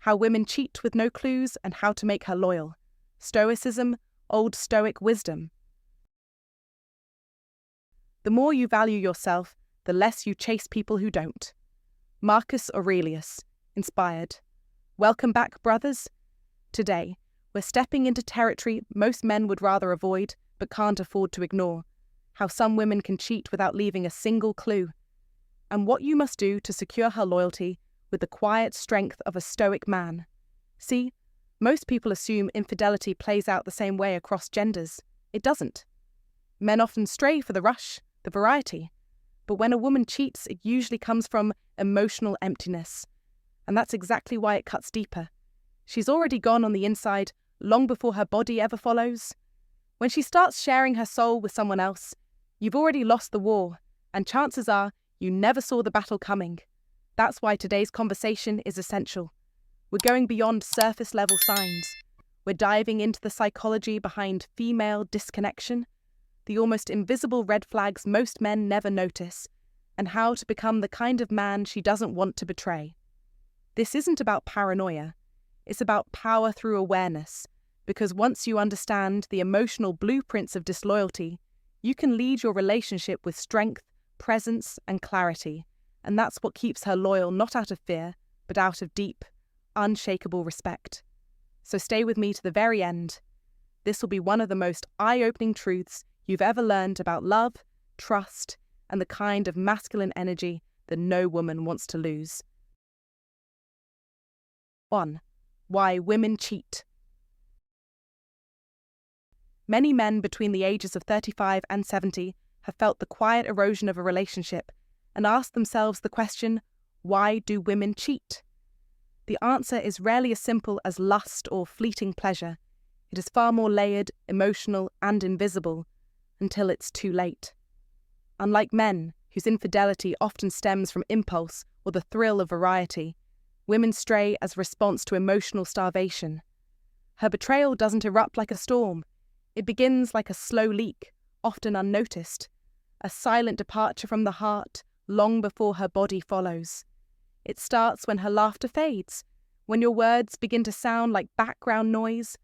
How Women Cheat with No Clues and How to Make Her Loyal. Stoicism, Old Stoic Wisdom. The more you value yourself, the less you chase people who don't. Marcus Aurelius, inspired. Welcome back, brothers. Today, we're stepping into territory most men would rather avoid but can't afford to ignore. How some women can cheat without leaving a single clue. And what you must do to secure her loyalty with the quiet strength of a stoic man. See, most people assume infidelity plays out the same way across genders. It doesn't. Men often stray for the rush, the variety. But when a woman cheats, it usually comes from emotional emptiness. And that's exactly why it cuts deeper. She's already gone on the inside long before her body ever follows. When she starts sharing her soul with someone else, you've already lost the war, and chances are you never saw the battle coming. That's why today's conversation is essential. We're going beyond surface-level signs. We're diving into the psychology behind female disconnection, the almost invisible red flags most men never notice, and how to become the kind of man she doesn't want to betray. This isn't about paranoia. It's about power through awareness, because once you understand the emotional blueprints of disloyalty, you can lead your relationship with strength, presence, and clarity, and that's what keeps her loyal not out of fear, but out of deep, unshakable respect. So stay with me to the very end. This will be one of the most eye-opening truths you've ever learned about love, trust, and the kind of masculine energy that no woman wants to lose. 1. Why women cheat. Many men between the ages of 35 and 70 have felt the quiet erosion of a relationship and asked themselves the question, why do women cheat? The answer is rarely as simple as lust or fleeting pleasure. It is far more layered, emotional, and invisible, until it's too late. Unlike men, whose infidelity often stems from impulse or the thrill of variety, women stray as a response to emotional starvation. Her betrayal doesn't erupt like a storm. It begins like a slow leak, often unnoticed, a silent departure from the heart long before her body follows. It starts when her laughter fades, when your words begin to sound like background noise,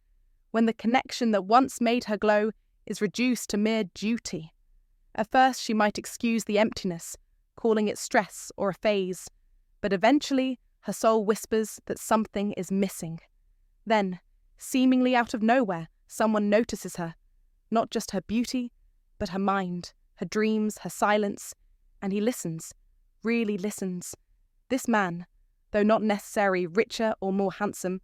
when the connection that once made her glow is reduced to mere duty. At first she might excuse the emptiness, calling it stress or a phase, but eventually her soul whispers that something is missing. Then, seemingly out of nowhere, someone notices her, not just her beauty, but her mind, her dreams, her silence, and he listens, really listens. This man, though not necessarily richer or more handsome,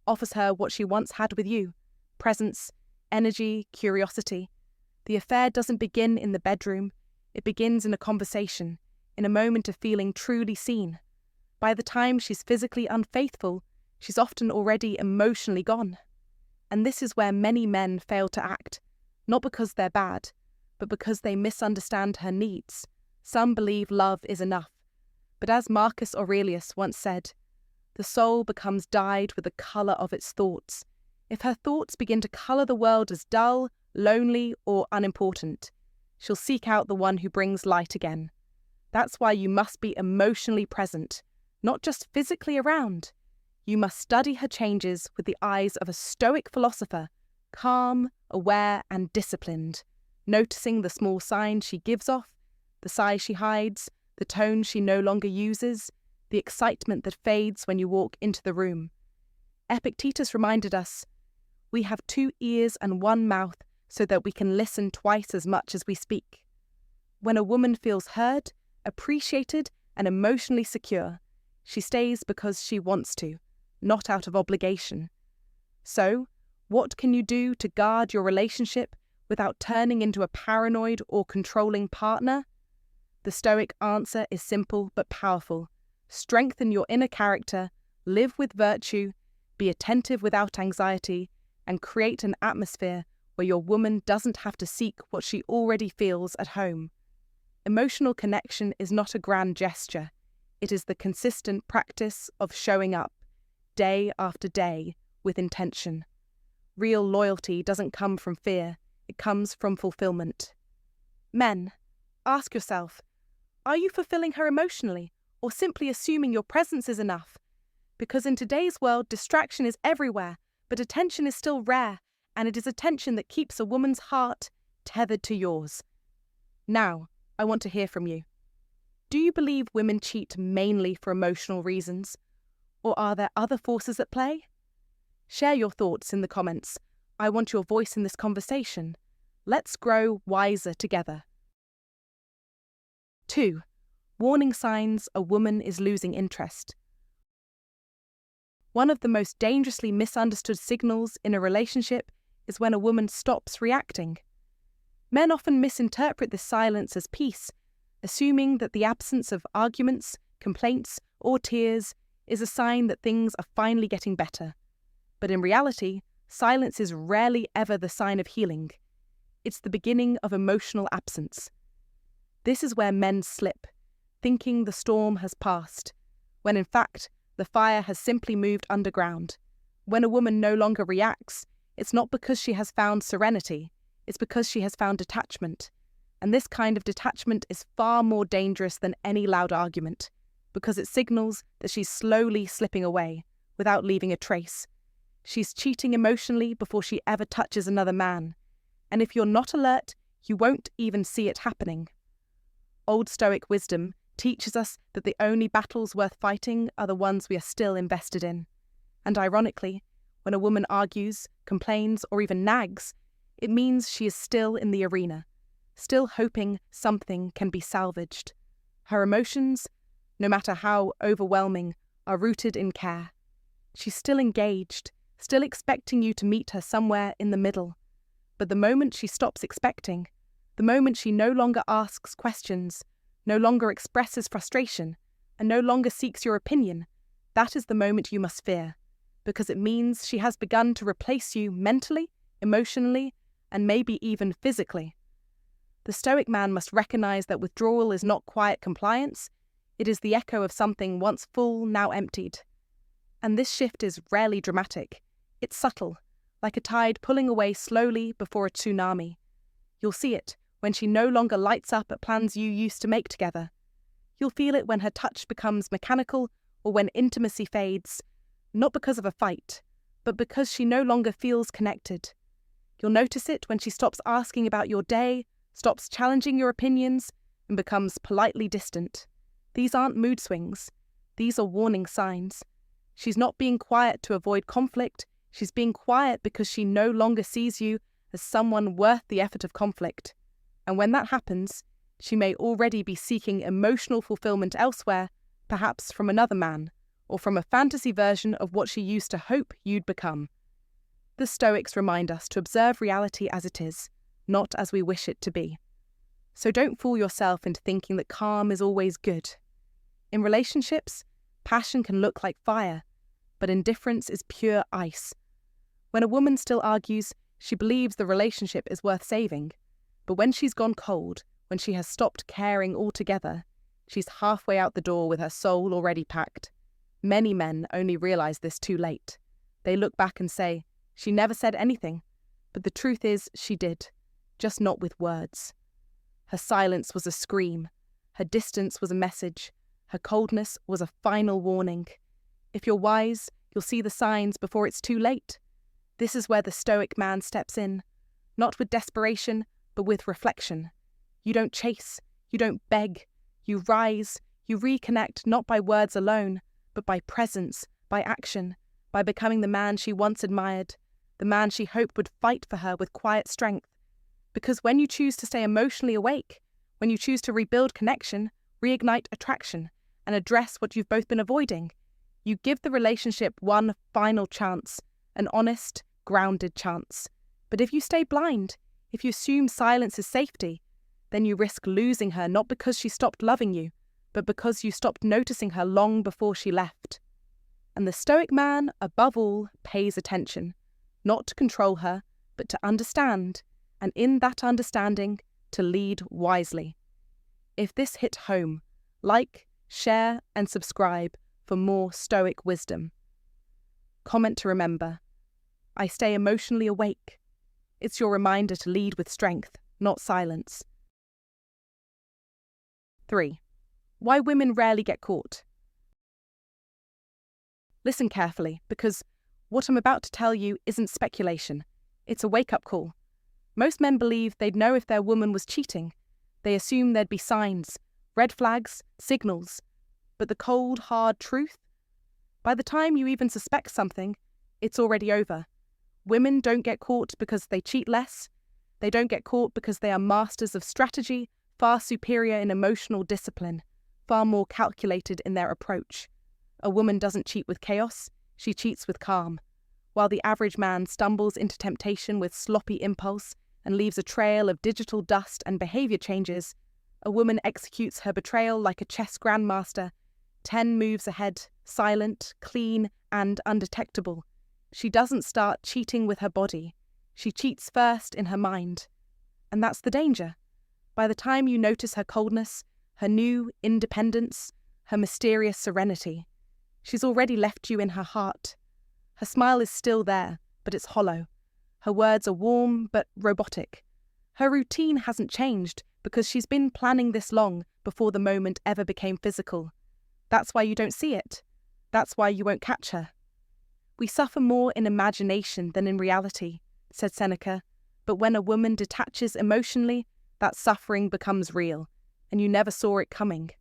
offers her what she once had with you: presence, energy, curiosity. The affair doesn't begin in the bedroom, it begins in a conversation, in a moment of feeling truly seen. By the time she's physically unfaithful, she's often already emotionally gone. And this is where many men fail to act, not because they're bad, but because they misunderstand her needs. Some believe love is enough. But as Marcus Aurelius once said, the soul becomes dyed with the colour of its thoughts. If her thoughts begin to colour the world as dull, lonely, or unimportant, she'll seek out the one who brings light again. That's why you must be emotionally present, not just physically around. You must study her changes with the eyes of a Stoic philosopher, calm, aware, and disciplined, noticing the small signs she gives off, the sigh she hides, the tone she no longer uses, the excitement that fades when you walk into the room. Epictetus reminded us, we have 2 ears and 1 mouth so that we can listen twice as much as we speak. When a woman feels heard, appreciated, and emotionally secure, she stays because she wants to, not out of obligation. So, what can you do to guard your relationship without turning into a paranoid or controlling partner? The Stoic answer is simple but powerful. Strengthen your inner character, live with virtue, be attentive without anxiety, and create an atmosphere where your woman doesn't have to seek what she already feels at home. Emotional connection is not a grand gesture. It is the consistent practice of showing up, day after day, with intention. Real loyalty doesn't come from fear, it comes from fulfillment. Men, ask yourself, are you fulfilling her emotionally, or simply assuming your presence is enough? Because in today's world, distraction is everywhere, but attention is still rare, and it is attention that keeps a woman's heart tethered to yours. Now, I want to hear from you. Do you believe women cheat mainly for emotional reasons? Or are there other forces at play? Share your thoughts in the comments. I want your voice in this conversation. Let's grow wiser together. 2. Warning signs a woman is losing interest. One of the most dangerously misunderstood signals in a relationship is when a woman stops reacting. Men often misinterpret this silence as peace, assuming that the absence of arguments, complaints, or tears is a sign that things are finally getting better. But in reality, silence is rarely ever the sign of healing. It's the beginning of emotional absence. This is where men slip, thinking the storm has passed, when in fact, the fire has simply moved underground. When a woman no longer reacts, it's not because she has found serenity, it's because she has found detachment. And this kind of detachment is far more dangerous than any loud argument, because it signals that she's slowly slipping away, without leaving a trace. She's cheating emotionally before she ever touches another man. And if you're not alert, you won't even see it happening. Old Stoic wisdom teaches us that the only battles worth fighting are the ones we are still invested in. And ironically, when a woman argues, complains, or even nags, it means she is still in the arena, still hoping something can be salvaged. Her emotions, no matter how overwhelming, are rooted in care. She's still engaged, still expecting you to meet her somewhere in the middle. But the moment she stops expecting, the moment she no longer asks questions, no longer expresses frustration, and no longer seeks your opinion, that is the moment you must fear, because it means she has begun to replace you mentally, emotionally, and maybe even physically. The Stoic man must recognize that withdrawal is not quiet compliance, it is the echo of something once full, now emptied. And this shift is rarely dramatic. It's subtle, like a tide pulling away slowly before a tsunami. You'll see it when she no longer lights up at plans you used to make together. You'll feel it when her touch becomes mechanical or when intimacy fades, not because of a fight, but because she no longer feels connected. You'll notice it when she stops asking about your day, stops challenging your opinions, and becomes politely distant. These aren't mood swings. These are warning signs. She's not being quiet to avoid conflict. She's being quiet because she no longer sees you as someone worth the effort of conflict. And when that happens, she may already be seeking emotional fulfillment elsewhere, perhaps from another man, or from a fantasy version of what she used to hope you'd become. The Stoics remind us to observe reality as it is, not as we wish it to be. So don't fool yourself into thinking that calm is always good. In relationships, passion can look like fire, but indifference is pure ice. When a woman still argues, she believes the relationship is worth saving. But when she's gone cold, when she has stopped caring altogether, she's halfway out the door with her soul already packed. Many men only realize this too late. They look back and say, "She never said anything." But the truth is, she did, just not with words. Her silence was a scream. Her distance was a message. Her coldness was a final warning. If you're wise, you'll see the signs before it's too late. This is where the Stoic man steps in, not with desperation, but with reflection. You don't chase, you don't beg, you rise, you reconnect not by words alone, but by presence, by action, by becoming the man she once admired, the man she hoped would fight for her with quiet strength. Because when you choose to stay emotionally awake, when you choose to rebuild connection, reignite attraction, and address what you've both been avoiding, you give the relationship one final chance, an honest, grounded chance. But if you stay blind, if you assume silence is safety, then you risk losing her not because she stopped loving you, but because you stopped noticing her long before she left. And the Stoic man, above all, pays attention, not to control her, but to understand, and in that understanding, to lead wisely. If this hit home, like, share, and subscribe for more Stoic wisdom. Comment to remember. I stay emotionally awake. It's your reminder to lead with strength, not silence. 3. Why women rarely get caught. Listen carefully, because what I'm about to tell you isn't speculation. It's a wake-up call. Most men believe they'd know if their woman was cheating. They assume there'd be signs, red flags, signals. But the cold, hard truth? By the time you even suspect something, it's already over. Women don't get caught because they cheat less. They don't get caught because they are masters of strategy, far superior in emotional discipline, far more calculated in their approach. A woman doesn't cheat with chaos, she cheats with calm. While the average man stumbles into temptation with sloppy impulse and leaves a trail of digital dust and behavior changes, a woman executes her betrayal like a chess grandmaster, 10 moves ahead, silent, clean, and undetectable. She doesn't start cheating with her body. She cheats first in her mind. And that's the danger. By the time you notice her coldness, her new independence, her mysterious serenity, she's already left you in her heart. Her smile is still there, but it's hollow. Her words are warm, but robotic. Her routine hasn't changed because she's been planning this long before the moment ever became physical. That's why you don't see it. That's why you won't catch her. We suffer more in imagination than in reality, said Seneca, but when a woman detaches emotionally, that suffering becomes real, and you never saw it coming.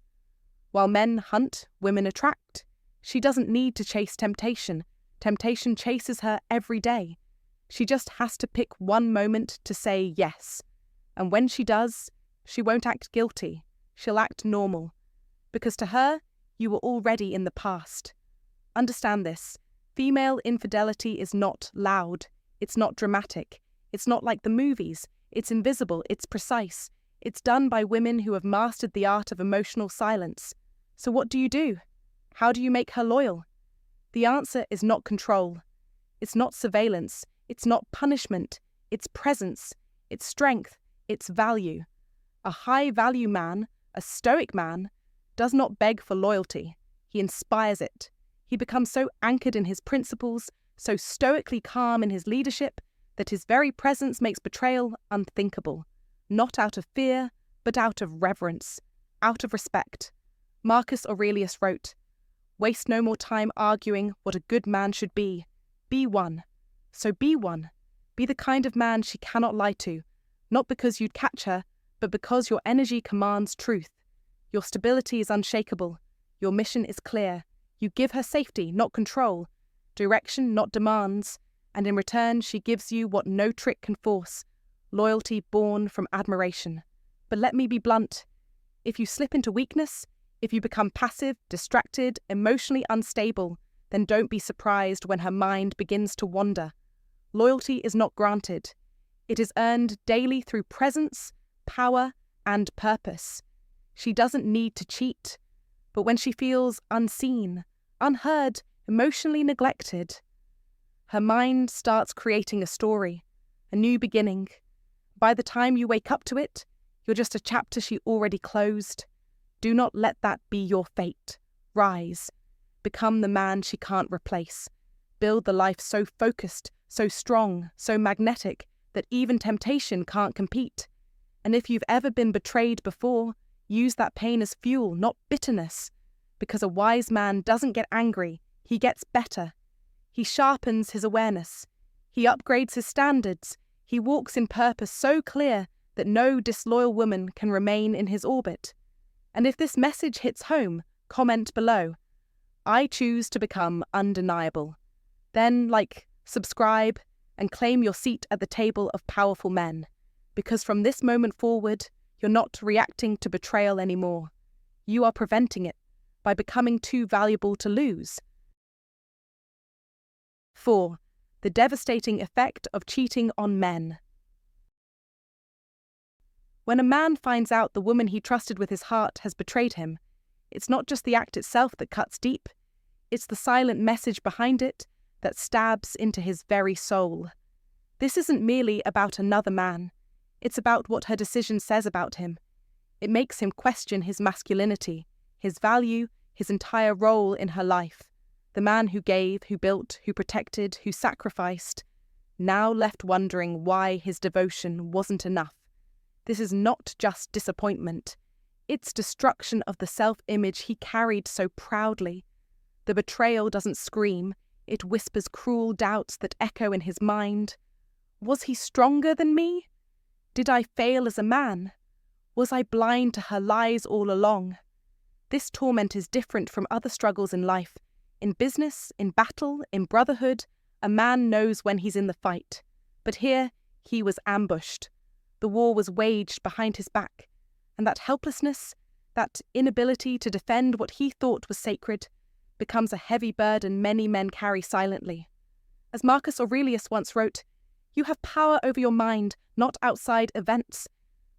While men hunt, women attract. She doesn't need to chase temptation. Temptation chases her every day. She just has to pick one moment to say yes. And when she does, she won't act guilty. She'll act normal. Because to her, you were already in the past. Understand this. Female infidelity is not loud. It's not dramatic. It's not like the movies. It's invisible. It's precise. It's done by women who have mastered the art of emotional silence. So what do? How do you make her loyal? The answer is not control. It's not surveillance. It's not punishment. It's presence. It's strength. It's value. A high-value man, a stoic man, does not beg for loyalty. He inspires it. He becomes so anchored in his principles, so stoically calm in his leadership, that his very presence makes betrayal unthinkable. Not out of fear, but out of reverence, out of respect. Marcus Aurelius wrote, "Waste no more time arguing what a good man should be. Be one. So be one. Be the kind of man she cannot lie to, not because you'd catch her, but because your energy commands truth. Your stability is unshakable. Your mission is clear. You give her safety, not control, direction, not demands, and in return she gives you what no trick can force, loyalty born from admiration. But let me be blunt. If you slip into weakness, if you become passive, distracted, emotionally unstable, then don't be surprised when her mind begins to wander. Loyalty is not granted. It is earned daily through presence, power, and purpose. She doesn't need to cheat, but when she feels unseen, unheard, emotionally neglected, her mind starts creating a story, a new beginning. By the time you wake up to it, you're just a chapter she already closed. Do not let that be your fate. Rise. Become the man she can't replace. Build the life so focused, so strong, so magnetic, that even temptation can't compete. And if you've ever been betrayed before, use that pain as fuel, not bitterness. Because a wise man doesn't get angry, he gets better. He sharpens his awareness. He upgrades his standards. He walks in purpose so clear that no disloyal woman can remain in his orbit. And if this message hits home, comment below. I choose to become undeniable. Then, subscribe, and claim your seat at the table of powerful men. Because from this moment forward, you're not reacting to betrayal anymore. You are preventing it by becoming too valuable to lose. 4. The devastating effect of cheating on men. When a man finds out the woman he trusted with his heart has betrayed him, it's not just the act itself that cuts deep, it's the silent message behind it that stabs into his very soul. This isn't merely about another man, it's about what her decision says about him. It makes him question his masculinity, his value, his entire role in her life. The man who gave, who built, who protected, who sacrificed, now left wondering why his devotion wasn't enough. This is not just disappointment. It's destruction of the self-image he carried so proudly. The betrayal doesn't scream, it whispers cruel doubts that echo in his mind. Was he stronger than me? Did I fail as a man? Was I blind to her lies all along? This torment is different from other struggles in life. In business, in battle, in brotherhood, a man knows when he's in the fight. But here, he was ambushed. The war was waged behind his back. And that helplessness, that inability to defend what he thought was sacred, becomes a heavy burden many men carry silently. As Marcus Aurelius once wrote, "You have power over your mind, not outside events.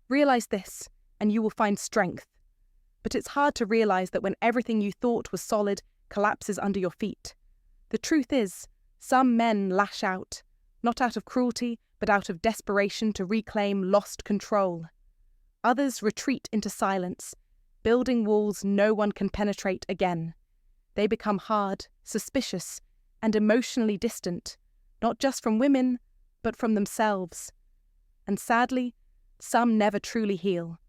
Realize this, and you will find strength." But it's hard to realize that when everything you thought was solid collapses under your feet. The truth is, some men lash out, not out of cruelty, but out of desperation to reclaim lost control. Others retreat into silence, building walls no one can penetrate again. They become hard, suspicious, and emotionally distant, not just from women, but from themselves. And sadly, some never truly heal.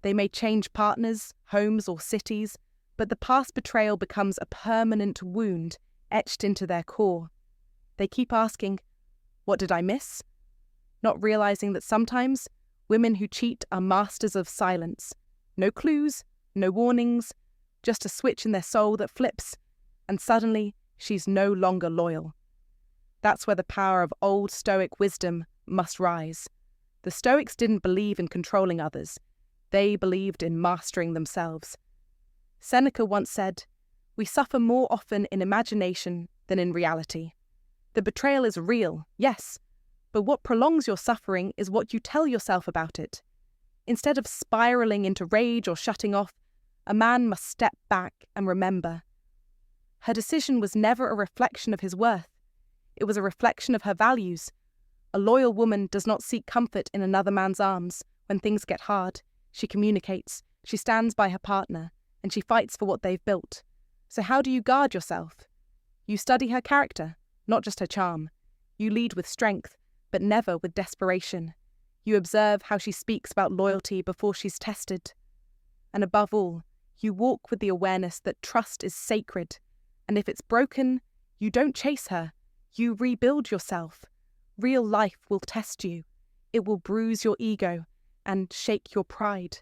They may change partners, homes, or cities, but the past betrayal becomes a permanent wound etched into their core. They keep asking, "What did I miss?" Not realizing that sometimes women who cheat are masters of silence. No clues, no warnings, just a switch in their soul that flips, and suddenly she's no longer loyal. That's where the power of Old Stoic wisdom must rise. The Stoics didn't believe in controlling others. They believed in mastering themselves. Seneca once said, "We suffer more often in imagination than in reality." The betrayal is real, yes, but what prolongs your suffering is what you tell yourself about it. Instead of spiraling into rage or shutting off, a man must step back and remember. Her decision was never a reflection of his worth. It was a reflection of her values. A loyal woman does not seek comfort in another man's arms. When things get hard, she communicates, she stands by her partner, and she fights for what they've built. So how do you guard yourself? You study her character, not just her charm. You lead with strength, but never with desperation. You observe how she speaks about loyalty before she's tested. And above all, you walk with the awareness that trust is sacred, and if it's broken, you don't chase her, you rebuild yourself. Real life will test you. It will bruise your ego and shake your pride.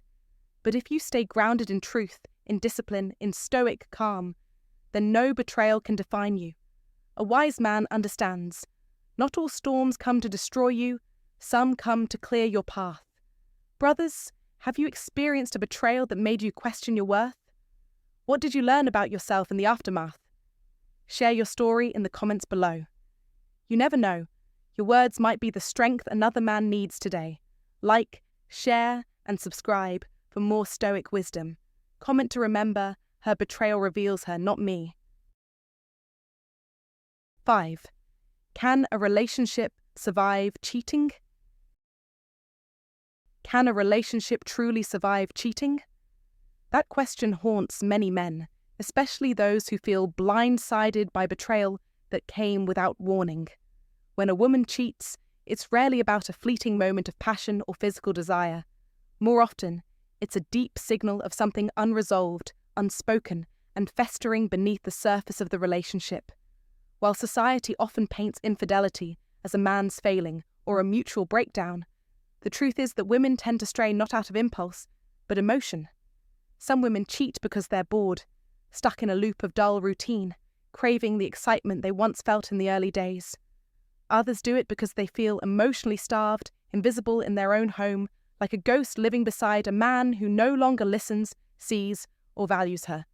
But if you stay grounded in truth, in discipline, in stoic calm, then no betrayal can define you. A wise man understands. Not all storms come to destroy you, some come to clear your path. Brothers, have you experienced a betrayal that made you question your worth? What did you learn about yourself in the aftermath? Share your story in the comments below. You never know. Your words might be the strength another man needs today. Like, share, and subscribe for more Stoic wisdom. Comment to remember, her betrayal reveals her, not me. 5. Can a relationship survive cheating? Can a relationship truly survive cheating? That question haunts many men, especially those who feel blindsided by betrayal that came without warning. When a woman cheats, it's rarely about a fleeting moment of passion or physical desire. More often, it's a deep signal of something unresolved, unspoken, and festering beneath the surface of the relationship. While society often paints infidelity as a man's failing or a mutual breakdown, the truth is that women tend to stray not out of impulse, but emotion. Some women cheat because they're bored, stuck in a loop of dull routine, craving the excitement they once felt in the early days. Others do it because they feel emotionally starved, invisible in their own home, like a ghost living beside a man who no longer listens, sees, or values her.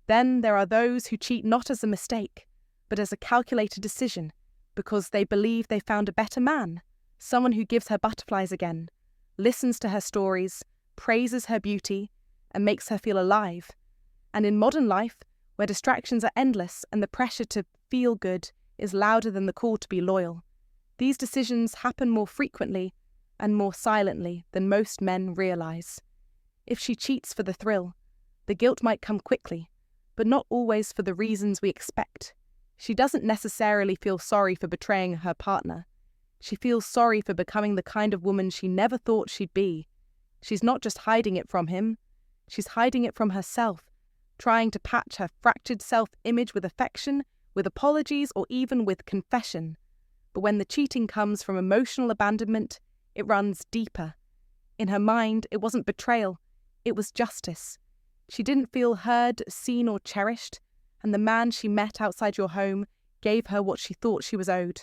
Then there are those who cheat not as a mistake, but as a calculated decision, because they believe they found a better man, someone who gives her butterflies again, listens to her stories, praises her beauty, and makes her feel alive. And in modern life, where distractions are endless and the pressure to feel good is louder than the call to be loyal, these decisions happen more frequently and more silently than most men realize. If she cheats for the thrill, the guilt might come quickly, but not always for the reasons we expect. She doesn't necessarily feel sorry for betraying her partner. She feels sorry for becoming the kind of woman she never thought she'd be. She's not just hiding it from him, she's hiding it from herself, trying to patch her fractured self-image with affection, with apologies, or even with confession. But when the cheating comes from emotional abandonment, it runs deeper. In her mind, it wasn't betrayal, it was justice. She didn't feel heard, seen, or cherished, and the man she met outside your home gave her what she thought she was owed.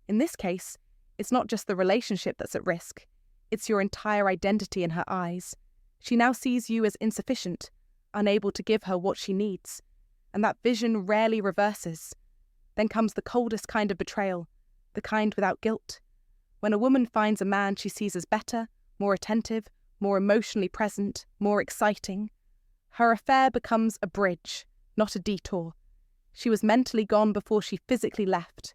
In this case, it's not just the relationship that's at risk, it's your entire identity in her eyes. She now sees you as insufficient, unable to give her what she needs, and that vision rarely reverses. Then comes the coldest kind of betrayal, the kind without guilt. When a woman finds a man she sees as better, more attentive, more emotionally present, more exciting, her affair becomes a bridge, not a detour. She was mentally gone before she physically left.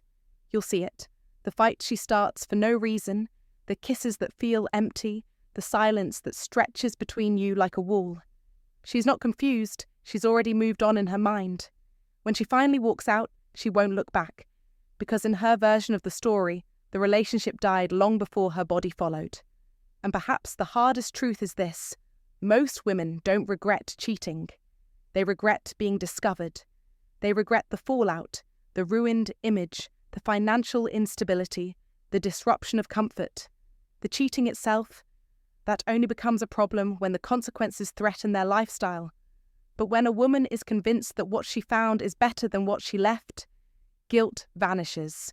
You'll see it. The fight she starts for no reason, the kisses that feel empty, the silence that stretches between you like a wall. She's not confused, she's already moved on in her mind. When she finally walks out, she won't look back, because in her version of the story, the relationship died long before her body followed. And perhaps the hardest truth is this: most women don't regret cheating. They regret being discovered. They regret the fallout, the ruined image, the financial instability, the disruption of comfort. The cheating itself, that only becomes a problem when the consequences threaten their lifestyle. But when a woman is convinced that what she found is better than what she left, guilt vanishes.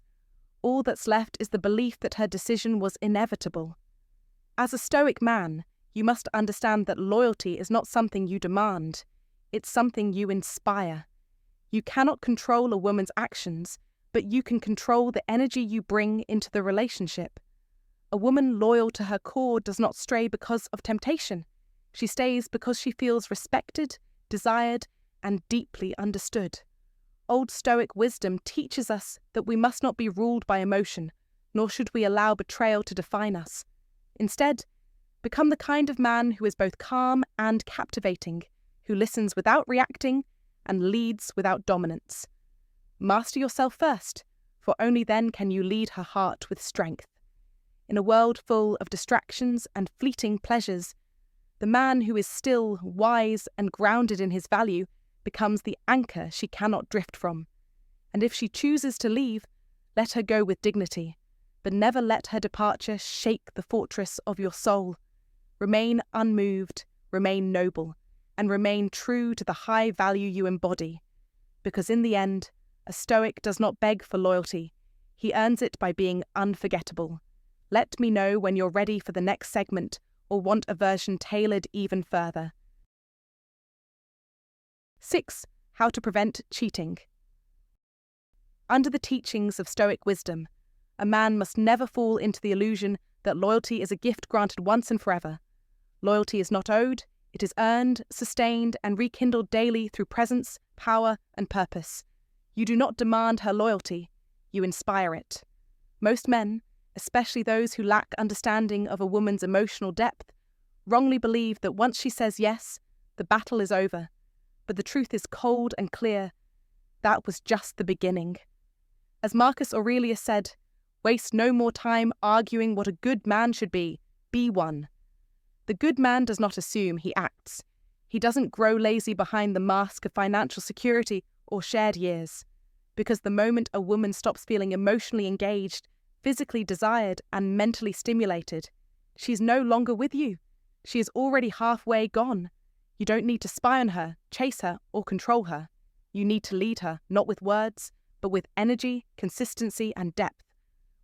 All that's left is the belief that her decision was inevitable. As a Stoic man, you must understand that loyalty is not something you demand, it's something you inspire. You cannot control a woman's actions, but you can control the energy you bring into the relationship. A woman loyal to her core does not stray because of temptation. She stays because she feels respected, desired, and deeply understood. Old Stoic wisdom teaches us that we must not be ruled by emotion, nor should we allow betrayal to define us. Instead, become the kind of man who is both calm and captivating, who listens without reacting and leads without dominance. Master yourself first, for only then can you lead her heart with strength. In a world full of distractions and fleeting pleasures, the man who is still, wise, and grounded in his value becomes the anchor she cannot drift from. And if she chooses to leave, let her go with dignity, but never let her departure shake the fortress of your soul. Remain unmoved, remain noble, and remain true to the high value you embody. Because in the end, a Stoic does not beg for loyalty. He earns it by being unforgettable. Let me know when you're ready for the next segment or want a version tailored even further. 6. How to prevent cheating. Under the teachings of Stoic wisdom, a man must never fall into the illusion that loyalty is a gift granted once and forever. Loyalty is not owed, it is earned, sustained, and rekindled daily through presence, power, and purpose. You do not demand her loyalty, you inspire it. Most men, especially those who lack understanding of a woman's emotional depth, wrongly believe that once she says yes, the battle is over. But the truth is cold and clear. That was just the beginning. As Marcus Aurelius said, waste no more time arguing what a good man should be one. The good man does not assume, he acts. He doesn't grow lazy behind the mask of financial security or shared years. Because the moment a woman stops feeling emotionally engaged, physically desired, and mentally stimulated, she's no longer with you. She is already halfway gone. You don't need to spy on her, chase her, or control her. You need to lead her, not with words, but with energy, consistency, and depth.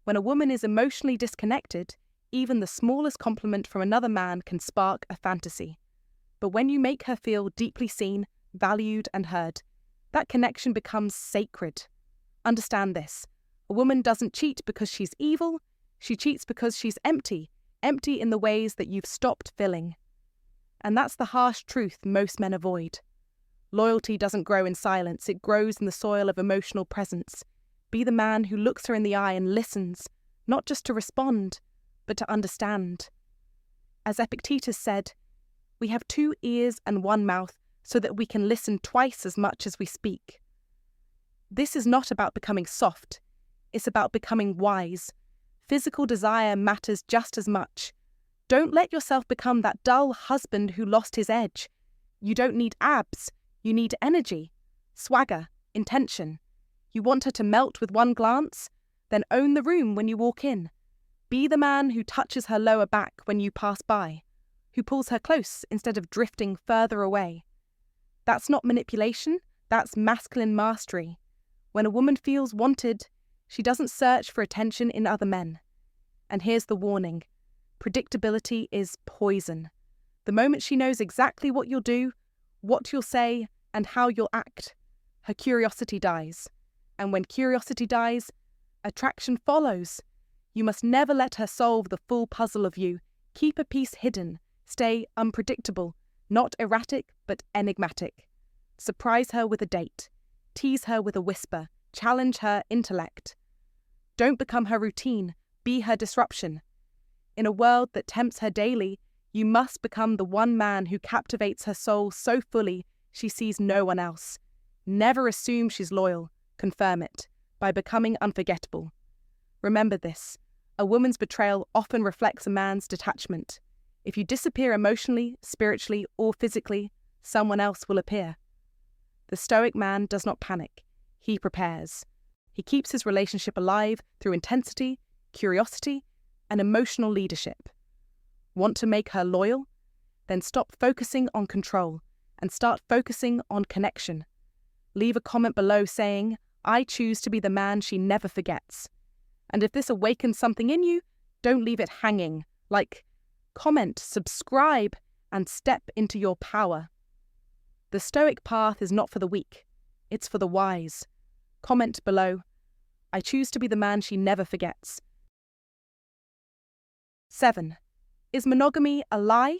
When a woman is emotionally disconnected, even the smallest compliment from another man can spark a fantasy. But when you make her feel deeply seen, valued, and heard, that connection becomes sacred. Understand this. A woman doesn't cheat because she's evil, she cheats because she's empty in the ways that you've stopped filling. And that's the harsh truth most men avoid. Loyalty doesn't grow in silence, it grows in the soil of emotional presence. Be the man who looks her in the eye and listens, not just to respond, but to understand. As Epictetus said, we have 2 ears and 1 mouth so that we can listen twice as much as we speak. This is not about becoming soft, it's about becoming wise. Physical desire matters just as much. Don't let yourself become that dull husband who lost his edge. You don't need abs, You need energy, swagger, intention. You want her to melt with one glance? Then own the room when you walk in. Be the man who touches her lower back when you pass by, who pulls her close instead of drifting further away. That's not manipulation, that's masculine mastery. When a woman feels wanted, she doesn't search for attention in other men. And here's the warning. Predictability is poison. The moment she knows exactly what you'll do, what you'll say, and how you'll act, her curiosity dies. And when curiosity dies, attraction follows. You must never let her solve the full puzzle of you. Keep a piece hidden. Stay unpredictable, not erratic, but enigmatic. Surprise her with a date. Tease her with a whisper. Challenge her intellect. Don't become her routine. Be her disruption. In a world that tempts her daily, you must become the one man who captivates her soul so fully she sees no one else. Never assume she's loyal. Confirm it by becoming unforgettable. Remember this. A woman's betrayal often reflects a man's detachment. If you disappear emotionally, spiritually, or physically, someone else will appear. The Stoic man does not panic. He prepares. He keeps his relationship alive through intensity, curiosity, and emotional leadership. Want to make her loyal? Then stop focusing on control and start focusing on connection. Leave a comment below saying, "I choose to be the man she never forgets." And if this awakens something in you, don't leave it hanging. Comment, subscribe, and step into your power. The Stoic path is not for the weak. It's for the wise. Comment below, "I choose to be the man she never forgets." 7. Is monogamy a lie?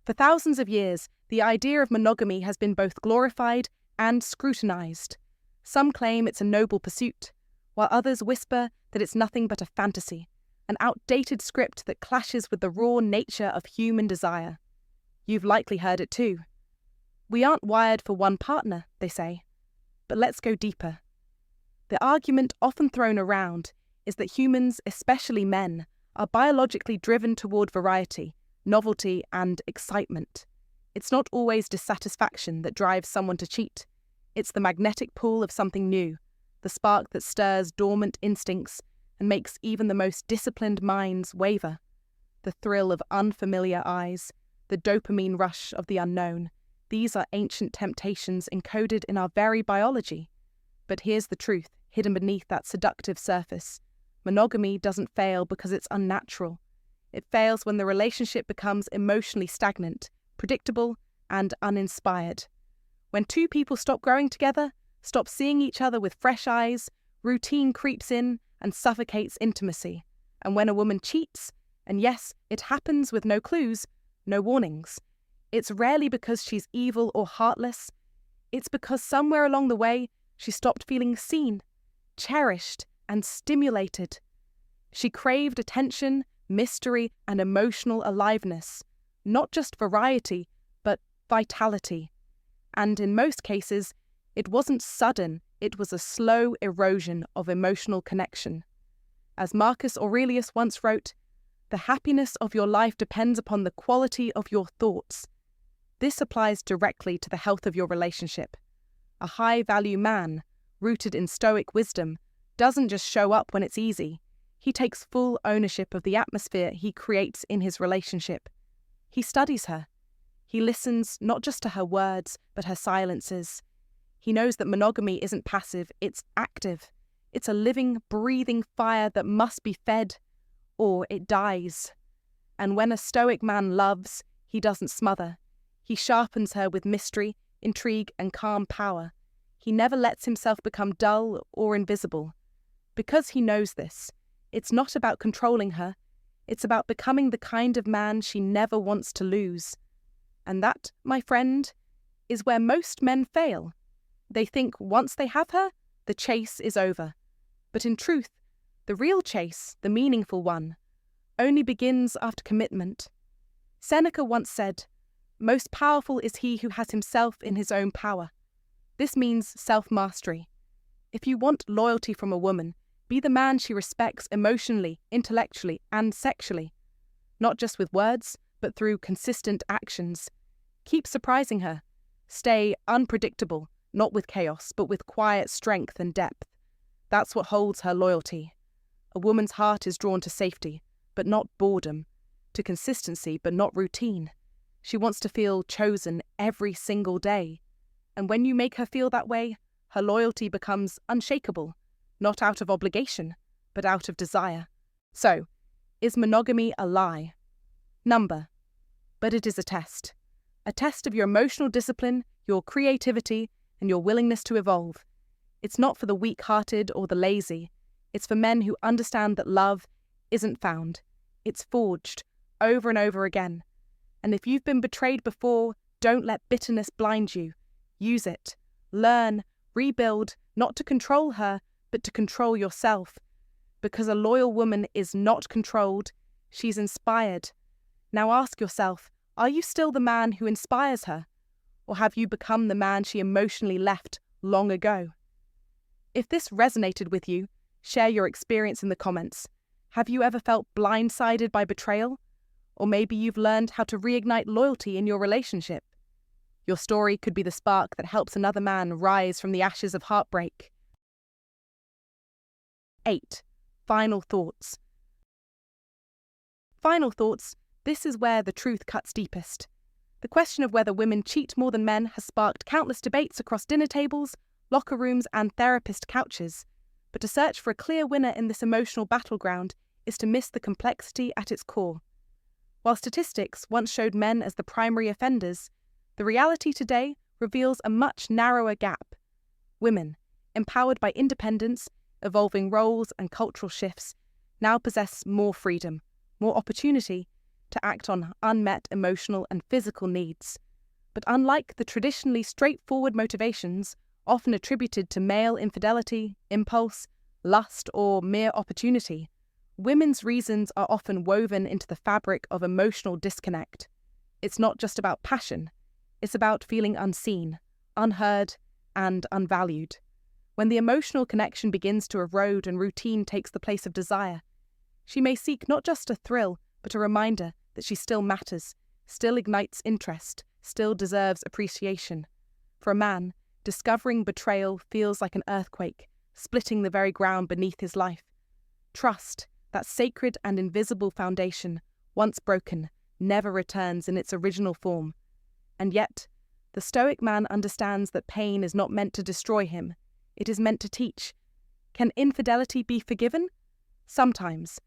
For thousands of years, the idea of monogamy has been both glorified and scrutinized. Some claim it's a noble pursuit, while others whisper that it's nothing but a fantasy, an outdated script that clashes with the raw nature of human desire. You've likely heard it too. We aren't wired for one partner, they say. But let's go deeper. The argument often thrown around is that humans, especially men, are biologically driven toward variety, novelty, and excitement. It's not always dissatisfaction that drives someone to cheat. It's the magnetic pull of something new, the spark that stirs dormant instincts and makes even the most disciplined minds waver. The thrill of unfamiliar eyes, the dopamine rush of the unknown. These are ancient temptations encoded in our very biology. But here's the truth, hidden beneath that seductive surface. Monogamy doesn't fail because it's unnatural. It fails when the relationship becomes emotionally stagnant, predictable, and uninspired. When two people stop growing together, stop seeing each other with fresh eyes, routine creeps in and suffocates intimacy. And when a woman cheats, and yes, it happens with no clues, no warnings, it's rarely because she's evil or heartless. It's because somewhere along the way, she stopped feeling seen, cherished, and stimulated. She craved attention, mystery, and emotional aliveness, not just variety, but vitality. And in most cases, it wasn't sudden, it was a slow erosion of emotional connection. As Marcus Aurelius once wrote, "The happiness of your life depends upon the quality of your thoughts." This applies directly to the health of your relationship. A high-value man, rooted in Stoic wisdom, doesn't just show up when it's easy. He takes full ownership of the atmosphere he creates in his relationship. He studies her. He listens not just to her words, but her silences. He knows that monogamy isn't passive, it's active. It's a living, breathing fire that must be fed, or it dies. And when a Stoic man loves, he doesn't smother. He sharpens her with mystery, intrigue, and calm power. He never lets himself become dull or invisible. Because he knows this, it's not about controlling her, it's about becoming the kind of man she never wants to lose. And that, my friend, is where most men fail. They think once they have her, the chase is over. But in truth, the real chase, the meaningful one, only begins after commitment. Seneca once said, "Most powerful is he who has himself in his own power." This means self-mastery. If you want loyalty from a woman, be the man she respects emotionally, intellectually, and sexually. Not just with words, but through consistent actions. Keep surprising her. Stay unpredictable, not with chaos, but with quiet strength and depth. That's what holds her loyalty. A woman's heart is drawn to safety, but not boredom, to consistency, but not routine. She wants to feel chosen every single day. And when you make her feel that way, her loyalty becomes unshakable, not out of obligation, but out of desire. So, is monogamy a lie? Number. But it is a test. A test of your emotional discipline, your creativity, and your willingness to evolve. It's not for the weak-hearted or the lazy. It's for men who understand that love isn't found. It's forged, over and over again. And if you've been betrayed before, don't let bitterness blind you. Use it. Learn, rebuild, not to control her, but to control yourself. Because a loyal woman is not controlled, she's inspired. Now ask yourself, are you still the man who inspires her? Or have you become the man she emotionally left long ago? If this resonated with you, share your experience in the comments. Have you ever felt blindsided by betrayal? Or maybe you've learned how to reignite loyalty in your relationship. Your story could be the spark that helps another man rise from the ashes of heartbreak. 8. Final thoughts. Final thoughts. This is where the truth cuts deepest. The question of whether women cheat more than men has sparked countless debates across dinner tables, locker rooms, and therapist couches. But to search for a clear winner in this emotional battleground is to miss the complexity at its core. While statistics once showed men as the primary offenders, the reality today reveals a much narrower gap. Women, empowered by independence, evolving roles, and cultural shifts, now possess more freedom, more opportunity to act on unmet emotional and physical needs. But unlike the traditionally straightforward motivations often attributed to male infidelity, impulse, lust, or mere opportunity, women's reasons are often woven into the fabric of emotional disconnect. It's not just about passion, it's about feeling unseen, unheard, and unvalued. When the emotional connection begins to erode and routine takes the place of desire, she may seek not just a thrill, but a reminder that she still matters, still ignites interest, still deserves appreciation. For a man, discovering betrayal feels like an earthquake, splitting the very ground beneath his life. Trust, that sacred and invisible foundation, once broken, never returns in its original form. And yet, the Stoic man understands that pain is not meant to destroy him, it is meant to teach. Can infidelity be forgiven? Sometimes.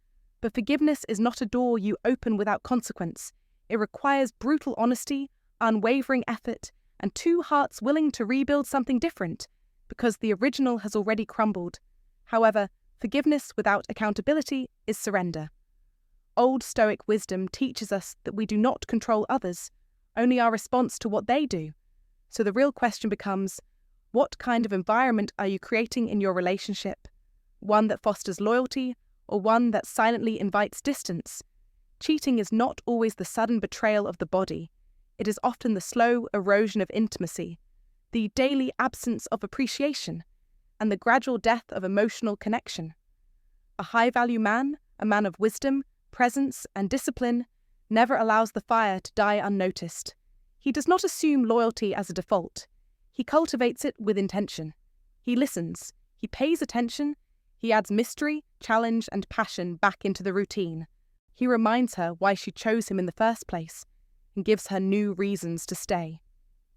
But forgiveness is not a door you open without consequence. It requires brutal honesty, unwavering effort, and two hearts willing to rebuild something different, because the original has already crumbled. However, forgiveness without accountability is surrender. Old Stoic wisdom teaches us that we do not control others, only our response to what they do. So the real question becomes, what kind of environment are you creating in your relationship? One that fosters loyalty, or one that silently invites distance? Cheating is not always the sudden betrayal of the body. It is often the slow erosion of intimacy, the daily absence of appreciation, and the gradual death of emotional connection. A high-value man, a man of wisdom, presence, and discipline, never allows the fire to die unnoticed. He does not assume loyalty as a default. He cultivates it with intention. He listens. He pays attention. He adds mystery, challenge, and passion back into the routine. He reminds her why she chose him in the first place, and gives her new reasons to stay.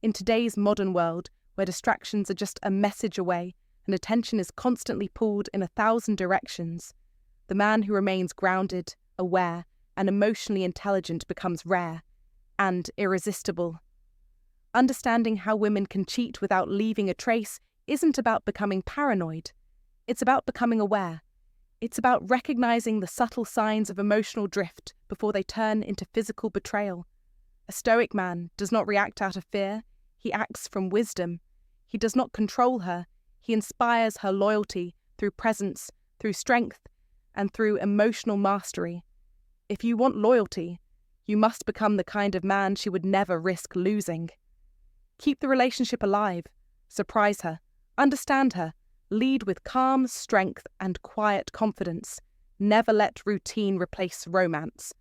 In today's modern world, where distractions are just a message away and attention is constantly pulled in 1,000 directions, the man who remains grounded, aware, and emotionally intelligent becomes rare and irresistible. Understanding how women can cheat without leaving a trace isn't about becoming paranoid. It's about becoming aware. It's about recognizing the subtle signs of emotional drift before they turn into physical betrayal. A Stoic man does not react out of fear, he acts from wisdom. He does not control her, he inspires her loyalty through presence, through strength, and through emotional mastery. If you want loyalty, you must become the kind of man she would never risk losing. Keep the relationship alive, surprise her, understand her, lead with calm strength and quiet confidence. Never let routine replace romance.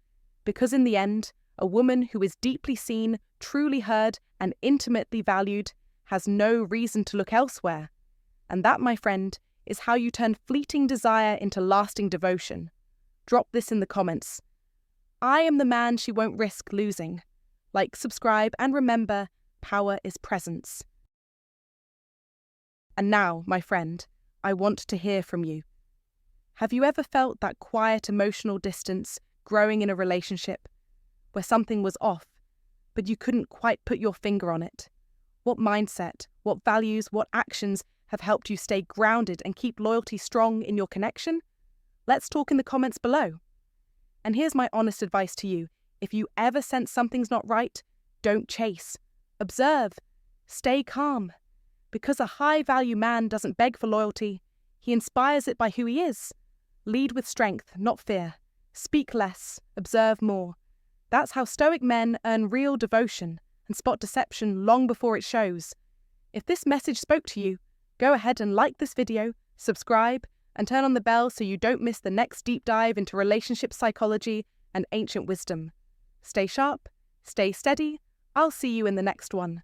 Because in the end, a woman who is deeply seen truly heard and intimately valued, has no reason to look elsewhere. And that, my friend, is how you turn fleeting desire into lasting devotion. Drop this in the comments. I am the man she won't risk losing. Like, subscribe, and remember, power is presence. And now, my friend, I want to hear from you. Have you ever felt that quiet emotional distance growing in a relationship, where something was off, but you couldn't quite put your finger on it? What mindset, what values, what actions have helped you stay grounded and keep loyalty strong in your connection? Let's talk in the comments below. And here's my honest advice to you. If you ever sense something's not right, don't chase. Observe. Stay calm. Because a high-value man doesn't beg for loyalty, he inspires it by who he is. Lead with strength, not fear. Speak less, observe more. That's how Stoic men earn real devotion and spot deception long before it shows. If this message spoke to you, go ahead and like this video, subscribe, and turn on the bell so you don't miss the next deep dive into relationship psychology and ancient wisdom. Stay sharp, stay steady. I'll see you in the next one.